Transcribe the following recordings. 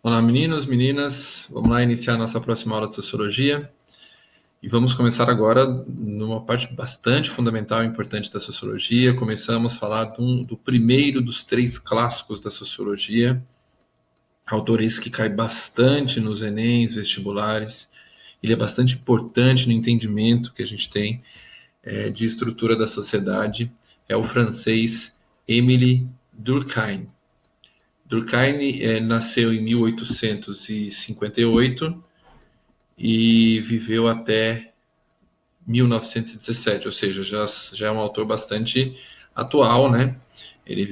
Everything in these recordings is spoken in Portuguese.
Olá, meninos, meninas. Vamos lá iniciar nossa próxima aula de Sociologia. E vamos começar agora numa parte bastante fundamental e importante da Sociologia. Começamos a falar do primeiro dos três clássicos da Sociologia. Autor esse que cai bastante nos Enems, vestibulares. Ele é bastante importante no entendimento que a gente tem de estrutura da sociedade. É o francês Émile Durkheim. Durkheim nasceu em 1858 e viveu até 1917, ou seja, já é um autor bastante atual, né? Ele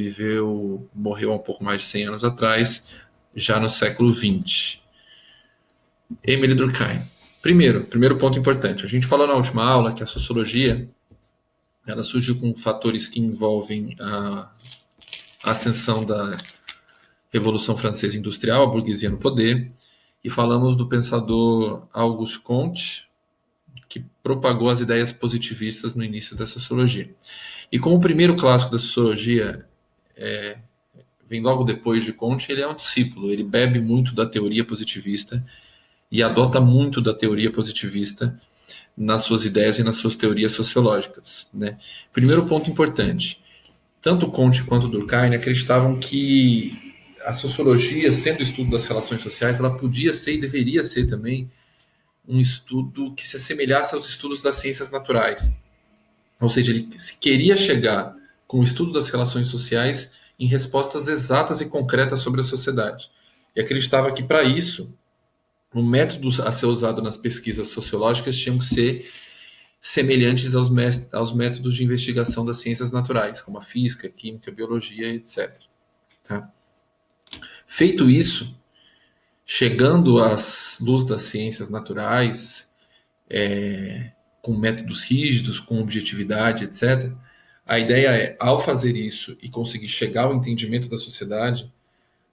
morreu há um pouco mais de 100 anos atrás, já no século XX. Émile Durkheim. Primeiro ponto importante. A gente falou na última aula que a sociologia ela surgiu com fatores que envolvem a ascensão da Revolução Francesa Industrial, a burguesia no poder, e falamos do pensador Auguste Comte, que propagou as ideias positivistas no início da sociologia. E como o primeiro clássico da sociologia vem logo depois de Comte, ele é um discípulo, ele bebe muito da teoria positivista e adota muito da teoria positivista nas suas ideias e nas suas teorias sociológicas, né? Primeiro ponto importante, tanto Comte quanto Durkheim acreditavam que a sociologia, sendo o estudo das relações sociais, ela podia ser e deveria ser também um estudo que se assemelhasse aos estudos das ciências naturais. Ou seja, ele queria chegar com o estudo das relações sociais em respostas exatas e concretas sobre a sociedade. E acreditava que, para isso, o método a ser usado nas pesquisas sociológicas tinham que ser semelhantes aos métodos de investigação das ciências naturais, como a física, a química, a biologia, etc. Tá? Feito isso, chegando às luzes das ciências naturais, com métodos rígidos, com objetividade, etc., a ideia é, ao fazer isso e conseguir chegar ao entendimento da sociedade,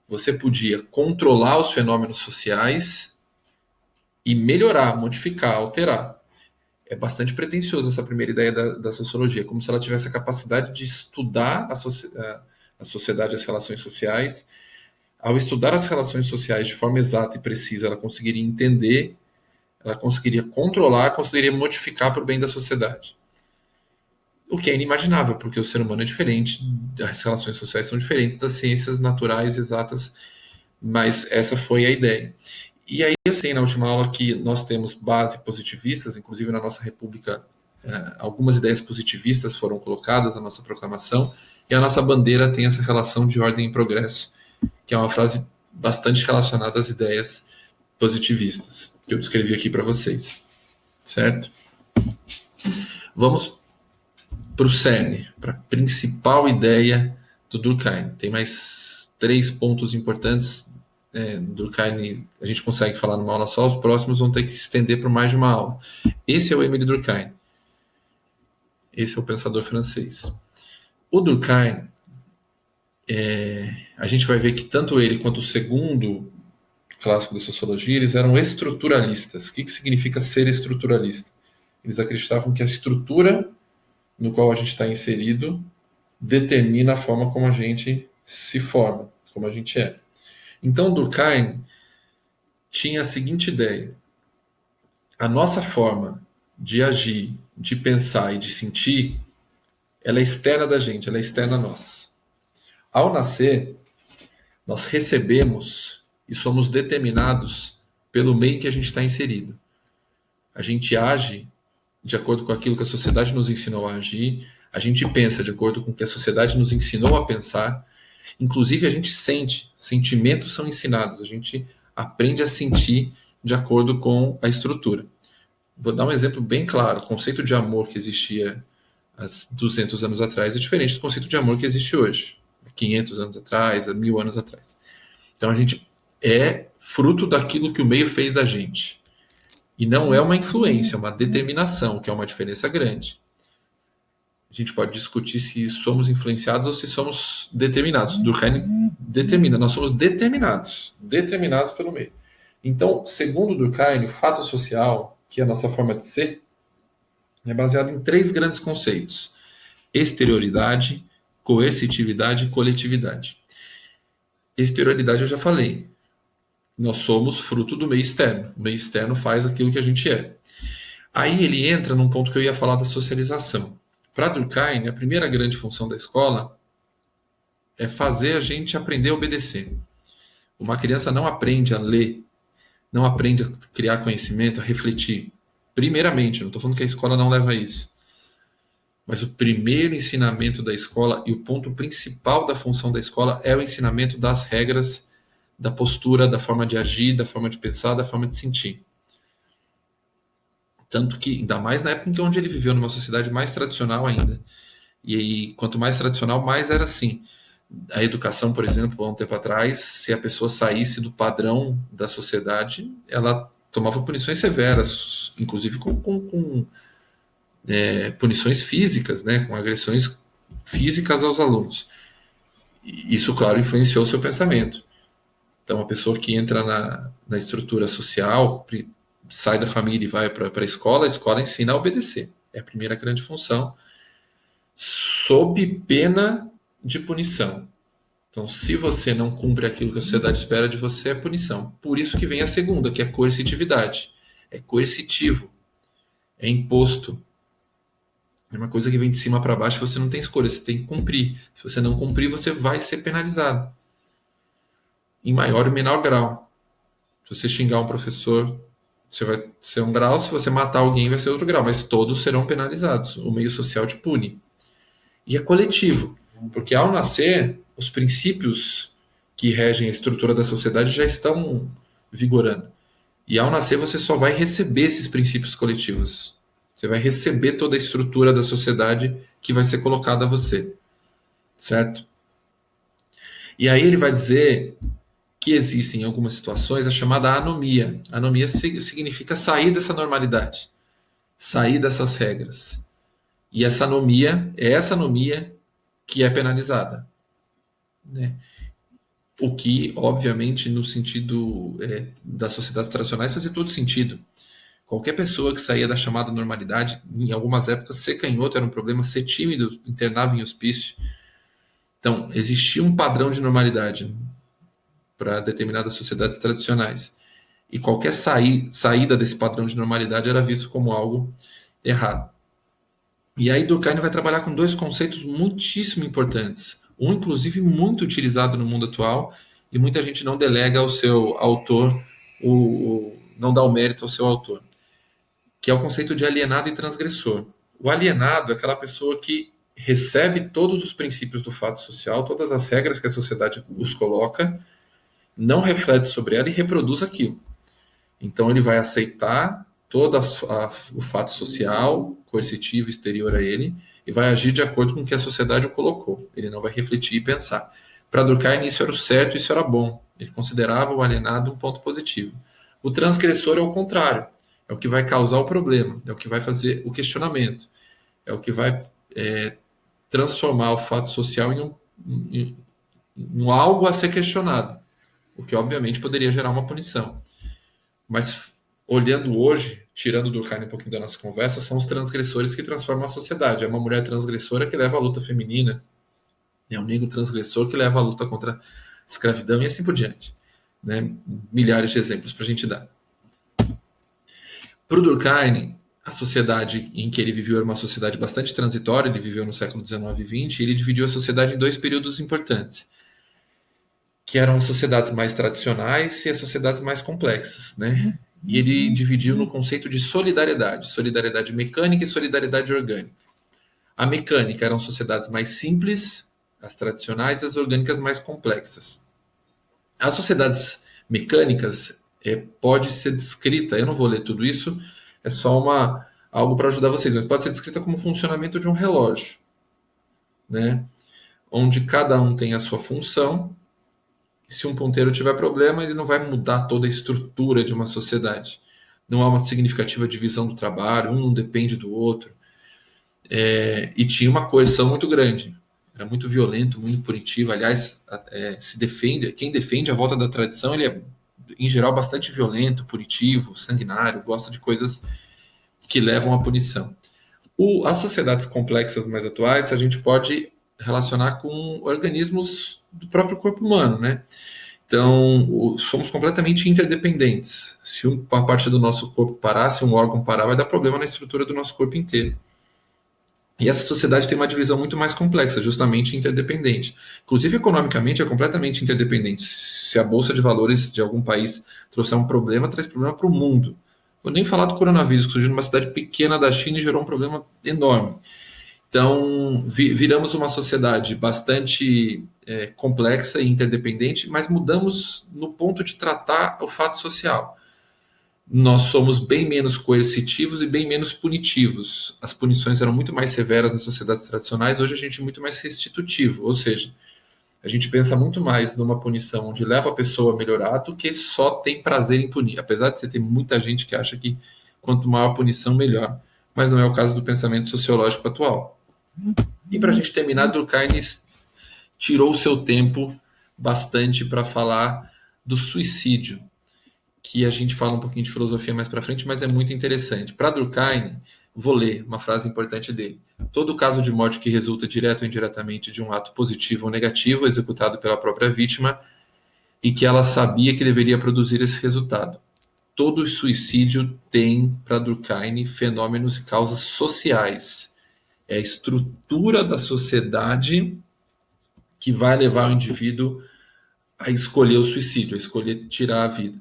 você podia controlar os fenômenos sociais e melhorar, modificar, alterar. É bastante pretensioso essa primeira ideia da sociologia, como se ela tivesse a capacidade de estudar a sociedade e as relações sociais. Ao estudar as relações sociais de forma exata e precisa, ela conseguiria entender, ela conseguiria controlar, conseguiria modificar para o bem da sociedade. O que é inimaginável, porque o ser humano é diferente, as relações sociais são diferentes das ciências naturais exatas, mas essa foi a ideia. E aí eu sei na última aula que nós temos bases positivistas, inclusive na nossa república, algumas ideias positivistas foram colocadas na nossa proclamação, e a nossa bandeira tem essa relação de ordem e progresso, que é uma frase bastante relacionada às ideias positivistas, que eu descrevi aqui para vocês. Certo? Vamos para o cerne, para a principal ideia do Durkheim. Tem mais 3 pontos importantes. Durkheim a gente consegue falar numa aula só, os próximos vão ter que se estender por mais de uma aula. Esse é o Émile Durkheim. Esse é o pensador francês. O Durkheim, a gente vai ver que tanto ele quanto o segundo clássico da sociologia, eles eram estruturalistas. O que significa ser estruturalista? Eles acreditavam que a estrutura no qual a gente está inserido determina a forma como a gente se forma, como a gente é. Então, Durkheim tinha a seguinte ideia: a nossa forma de agir, de pensar e de sentir, ela é externa da gente, ela é externa a nós. Ao nascer, nós recebemos e somos determinados pelo meio em que a gente está inserido. A gente age de acordo com aquilo que a sociedade nos ensinou a agir, a gente pensa de acordo com o que a sociedade nos ensinou a pensar, inclusive a gente sente, sentimentos são ensinados, a gente aprende a sentir de acordo com a estrutura. Vou dar um exemplo bem claro, o conceito de amor que existia há 200 anos atrás é diferente do conceito de amor que existe hoje, 500 anos atrás, 1000 anos atrás. Então a gente é fruto daquilo que o meio fez da gente. E não é uma influência, é uma determinação, que é uma diferença grande. A gente pode discutir se somos influenciados ou se somos determinados. Durkheim determina, nós somos determinados pelo meio. Então, segundo Durkheim, o fato social, que é a nossa forma de ser, é baseado em 3 grandes conceitos: exterioridade, coercitividade e coletividade. Exterioridade eu já falei. Nós somos fruto do meio externo. O meio externo faz aquilo que a gente é. Aí ele entra num ponto que eu ia falar da socialização. Para Durkheim, a primeira grande função da escola é fazer a gente aprender a obedecer. Uma criança não aprende a ler, não aprende a criar conhecimento, a refletir. Primeiramente, não estou falando que a escola não leva a isso. Mas o primeiro ensinamento da escola e o ponto principal da função da escola é o ensinamento das regras, da postura, da forma de agir, da forma de pensar, da forma de sentir. Tanto que, ainda mais na época onde ele viveu, numa sociedade mais tradicional ainda. E aí, quanto mais tradicional, mais era assim. A educação, por exemplo, há um tempo atrás, se a pessoa saísse do padrão da sociedade, ela tomava punições severas, inclusive com punições físicas, né, com agressões físicas aos alunos. E isso, claro, influenciou o seu pensamento. Então, a pessoa que entra na estrutura social, sai da família e vai para a escola ensina a obedecer. É a primeira grande função, sob pena de punição. Então, se você não cumpre aquilo que a sociedade espera de você, é punição. Por isso que vem a segunda, que é coercitividade. É coercitivo, é imposto. É uma coisa que vem de cima para baixo, você não tem escolha, você tem que cumprir. Se você não cumprir, você vai ser penalizado. Em maior ou menor grau. Se você xingar um professor, você vai ser um grau, se você matar alguém, vai ser outro grau, mas todos serão penalizados. O meio social te pune. E é coletivo, porque ao nascer, os princípios que regem a estrutura da sociedade já estão vigorando. E ao nascer, você só vai receber esses princípios coletivos. Você vai receber toda a estrutura da sociedade que vai ser colocada a você. Certo? E aí ele vai dizer que existem em algumas situações a chamada anomia. Anomia significa sair dessa normalidade, sair dessas regras. E essa anomia é essa anomia que é penalizada. Né? O que, obviamente, no sentido das sociedades tradicionais fazia todo sentido. Qualquer pessoa que saía da chamada normalidade, em algumas épocas, ser canhoto era um problema, ser tímido internava em hospício. Então, existia um padrão de normalidade para determinadas sociedades tradicionais. E qualquer saída desse padrão de normalidade era visto como algo errado. E aí Durkheim vai trabalhar com dois conceitos muitíssimo importantes. Um, inclusive, muito utilizado no mundo atual, e muita gente não delega ao seu autor, não dá o mérito ao seu autor, que é o conceito de alienado e transgressor. O alienado é aquela pessoa que recebe todos os princípios do fato social, todas as regras que a sociedade os coloca, não reflete sobre ela e reproduz aquilo. Então ele vai aceitar todo o fato social, coercitivo, exterior a ele, e vai agir de acordo com o que a sociedade o colocou. Ele não vai refletir e pensar. Para Durkheim, isso era o certo, isso era bom. Ele considerava o alienado um ponto positivo. O transgressor é o contrário. É o que vai causar o problema, é o que vai fazer o questionamento, é o que vai transformar o fato social em algo a ser questionado, o que obviamente poderia gerar uma punição. Mas olhando hoje, tirando do Durkheim um pouquinho da nossa conversa, são os transgressores que transformam a sociedade. É uma mulher transgressora que leva a luta feminina, é um negro transgressor que leva a luta contra a escravidão e assim por diante. Né? Milhares de exemplos para a gente dar. Para o Durkheim, a sociedade em que ele viveu era uma sociedade bastante transitória, ele viveu no século XIX e XX, e ele dividiu a sociedade em dois períodos importantes, que eram as sociedades mais tradicionais e as sociedades mais complexas, né? E ele dividiu no conceito de solidariedade mecânica e solidariedade orgânica. A mecânica eram sociedades mais simples, as tradicionais, e as orgânicas mais complexas. As sociedades mecânicas pode ser descrita, eu não vou ler tudo isso, é só algo para ajudar vocês, mas pode ser descrita como o funcionamento de um relógio, né? Onde cada um tem a sua função. Se um ponteiro tiver problema, ele não vai mudar toda a estrutura de uma sociedade. Não há uma significativa divisão do trabalho, um não depende do outro. E tinha uma coerção muito grande. Era muito violento, muito punitivo. Aliás, quem defende a volta da tradição, ele é, em geral, bastante violento, punitivo, sanguinário, gosta de coisas que levam à punição. As sociedades complexas mais atuais, a gente pode relacionar com organismos do próprio corpo humano, né? Então, somos completamente interdependentes. Se uma parte do nosso corpo parar, se um órgão parar, vai dar problema na estrutura do nosso corpo inteiro. E essa sociedade tem uma divisão muito mais complexa, justamente interdependente. Inclusive, economicamente, é completamente interdependente. Se a bolsa de valores de algum país trouxer um problema, traz problema para o mundo. Vou nem falar do coronavírus, que surgiu numa cidade pequena da China e gerou um problema enorme. Então, viramos uma sociedade bastante complexa e interdependente, mas mudamos no ponto de tratar o fato social. Nós somos bem menos coercitivos e bem menos punitivos. As punições eram muito mais severas nas sociedades tradicionais, hoje a gente é muito mais restitutivo, ou seja, a gente pensa muito mais numa punição onde leva a pessoa a melhorar do que só tem prazer em punir. Apesar de você ter muita gente que acha que quanto maior a punição, melhor. Mas não é o caso do pensamento sociológico atual. E para a gente terminar, Durkheim tirou o seu tempo bastante para falar do suicídio, que a gente fala um pouquinho de filosofia mais para frente, mas é muito interessante. Para Durkheim, vou ler uma frase importante dele. Todo caso de morte que resulta direto ou indiretamente de um ato positivo ou negativo executado pela própria vítima e que ela sabia que deveria produzir esse resultado. Todo suicídio tem, para Durkheim, fenômenos e causas sociais. É a estrutura da sociedade que vai levar o indivíduo a escolher o suicídio, a escolher tirar a vida.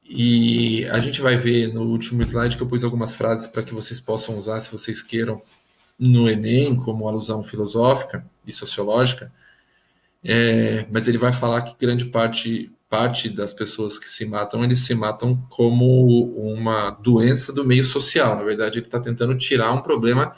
E a gente vai ver no último slide que eu pus algumas frases para que vocês possam usar, se vocês queiram, no Enem, como alusão filosófica e sociológica. Mas ele vai falar que grande parte das pessoas que se matam, eles se matam como uma doença do meio social. Na verdade, ele está tentando tirar um problema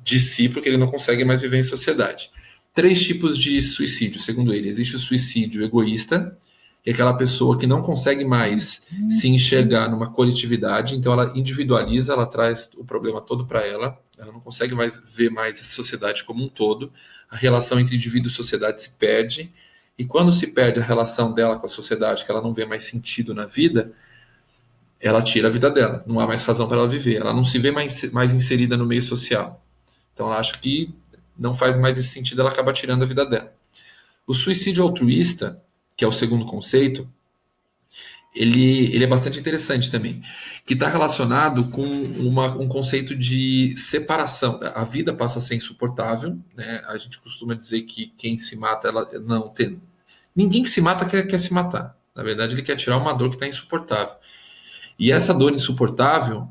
de si, porque ele não consegue mais viver em sociedade. 3 tipos de suicídio, segundo ele. Existe o suicídio egoísta, que é aquela pessoa que não consegue mais se enxergar numa coletividade, então ela individualiza, ela traz o problema todo para ela não consegue mais ver mais a sociedade como um todo, a relação entre indivíduo e sociedade se perde, e quando se perde a relação dela com a sociedade, que ela não vê mais sentido na vida, ela tira a vida dela, não há mais razão para ela viver, ela não se vê mais inserida no meio social. Então ela acha que não faz mais esse sentido, ela acaba tirando a vida dela. O suicídio altruísta, que é o segundo conceito, ele é bastante interessante também, que está relacionado com um conceito de separação. A vida passa a ser insuportável, né? A gente costuma dizer que quem se mata, ela não tem. Ninguém que se mata quer se matar. Na verdade, ele quer tirar uma dor que está insuportável. E essa dor insuportável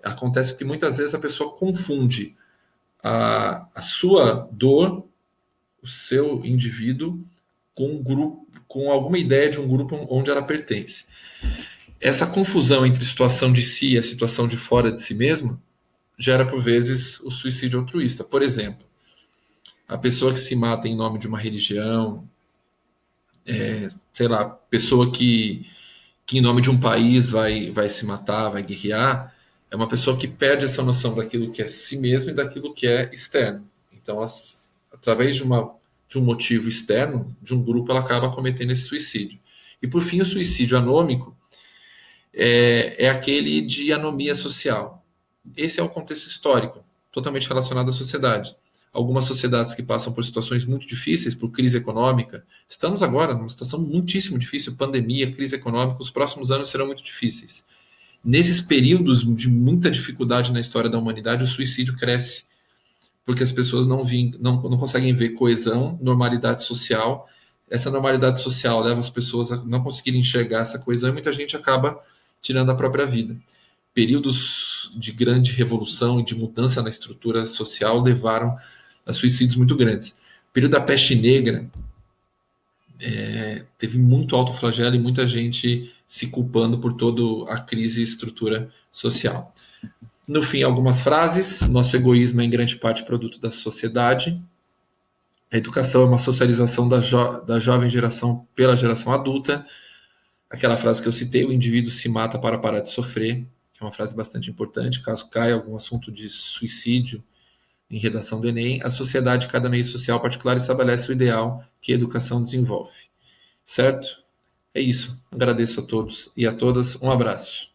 acontece porque muitas vezes a pessoa confunde a sua dor, o seu indivíduo, com um grupo, com alguma ideia de um grupo onde ela pertence. Essa confusão entre situação de si e a situação de fora de si mesmo gera, por vezes, o suicídio altruísta. Por exemplo, a pessoa que se mata em nome de uma religião, sei lá, pessoa que em nome de um país vai se matar, vai guerrear, é uma pessoa que perde essa noção daquilo que é si mesmo e daquilo que é externo. Então, através de um motivo externo, de um grupo, ela acaba cometendo esse suicídio. E, por fim, o suicídio anômico é aquele de anomia social. Esse é um contexto histórico, totalmente relacionado à sociedade. Algumas sociedades que passam por situações muito difíceis, por crise econômica, estamos agora numa situação muitíssimo difícil, pandemia, crise econômica, os próximos anos serão muito difíceis. Nesses períodos de muita dificuldade na história da humanidade, o suicídio cresce, porque as pessoas não conseguem ver coesão, normalidade social. Essa normalidade social leva as pessoas a não conseguirem enxergar essa coesão e muita gente acaba tirando a própria vida. Períodos de grande revolução e de mudança na estrutura social levaram a suicídios muito grandes. O período da peste negra teve muito autoflagelo e muita gente se culpando por toda a crise e estrutura social. No fim, algumas frases. Nosso egoísmo é em grande parte produto da sociedade. A educação é uma socialização da jovem geração pela geração adulta. Aquela frase que eu citei, o indivíduo se mata para parar de sofrer, que é uma frase bastante importante. Caso caia algum assunto de suicídio em redação do Enem, a sociedade, cada meio social particular, estabelece o ideal que a educação desenvolve. Certo? É isso. Agradeço a todos e a todas. Um abraço.